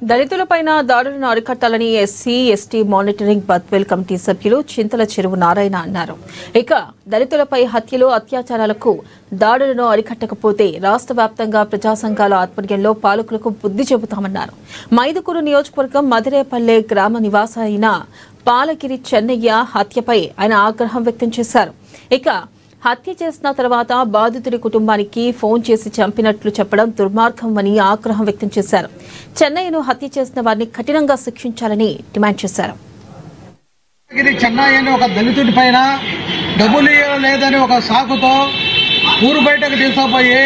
దళితులపైన దాడులను అరికట్టాలని SC ST monitoring Badvel committee సభ్యులు చింతల చెరువు నారాయణ అన్నారు. ఇక దళితులపై హత్యలు అత్యాచారాలకు దాడులను అరికట్టకపోతే రాష్ట్ర వ్యాప్తంగా ప్రజా సంఘాల ఆధ్వర్యంలో పాలకులకు బుద్ధి చెబుతామన్నారు. మైదుకూరు నియోజకవర్గం మదిరేపల్లె గ్రామ నివాస అయిన పాలగిరి చెన్నయ్య హత్యపై ఆయన ఆగ్రహం వ్యక్తం చేశారు. ఇక హత్య చేసిన తర్వాత బాధితుడి కుటుంబానికి ఫోన్ చేసి చంపినట్లు చెప్పడం దుర్మార్గమని ఆగ్రహం వ్యక్తం చేశారు. చెన్నయ్యను హత్య చేసిన వారిని కఠినంగా శిక్షించాలని డిమాండ్ చేశారు. చెన్నయ్యని ఒక దళితుడి పైన డబ్బులు లేదని ఒక సాకుతో ఊరు బయటకు తీసుకుపోయి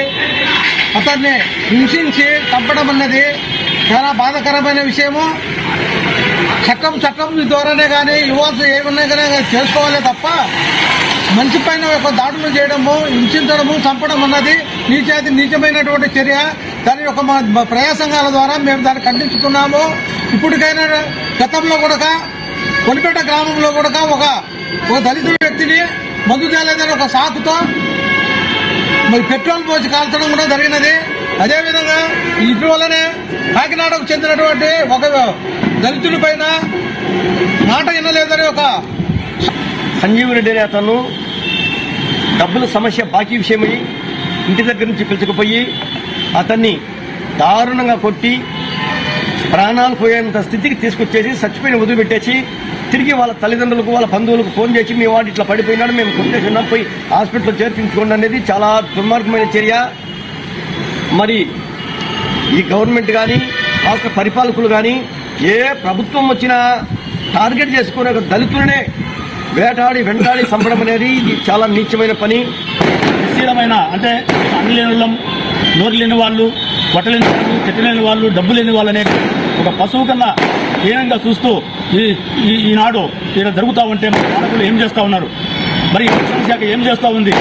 అతన్ని హింసించి చంపడం అన్నది చాలా బాధాకరమైన విషయము. చట్టం ద్వారానే కానీ ఇవ్వాల్సి ఏమన్నా కానీ చేసుకోవాలి తప్ప మనిషి పైన ఒక దాడులు చేయడము, హింసించడము, చంపడం అన్నది నీచమైనటువంటి చర్య. దాని యొక్క ప్రజా సంఘాల ద్వారా మేము దాన్ని ఖండించుతున్నాము. ఇప్పటికైనా గతంలో కూడా కొలిపేట గ్రామంలో కూడా ఒక దళిత వ్యక్తిని మందు తేలేదని ఒక సాకుతో పెట్రోల్ పోసి కాల్చడం కూడా జరిగినది. అదేవిధంగా ఇటీవలనే కాకినాడకు చెందినటువంటి ఒక దళితుల పైన మాట వినలేదని ఒక సంజీవ్ రెడ్డి అనే అతను డబ్బుల సమస్య బాకీ విషయమై ఇంటి దగ్గర నుంచి పిలుచుకుపోయి అతన్ని దారుణంగా కొట్టి ప్రాణాలు పోయేంత స్థితికి తీసుకొచ్చేసి చచ్చిపోయిన వదిలిపెట్టేసి తిరిగి వాళ్ళ తల్లిదండ్రులకు వాళ్ళ బంధువులకు ఫోన్ చేసి మీ వాడు ఇట్లా పడిపోయినాడు, మేము కొట్టేసినాం, పోయి హాస్పిటల్లో చేర్పించుకోండి అనేది చాలా దుర్మార్గమైన చర్య. మరి ఈ గవర్నమెంట్ కానీ రాష్ట్ర పరిపాలకులు కానీ ఏ ప్రభుత్వం వచ్చినా టార్గెట్ చేసుకునే ఒక దళితులనే వెంటాడి చంపడం అనేది ఇది చాలా నీచమైన పని. నిశ్చలమైన అంటే అన్ని లేని వాళ్ళం, నోరు లేని వాళ్ళు, బట్టలేని వాళ్ళు, చెట్టు లేని వాళ్ళు, డబ్బు లేని వాళ్ళు అనేది ఒక పశువు కన్నా హీనంగా చూస్తూ ఈనాడు ఇలా జరుగుతూ ఉంటే మన పాలకులు ఏం చేస్తూ ఉన్నారు, మరి శాఖ ఏం చేస్తూ ఉంది?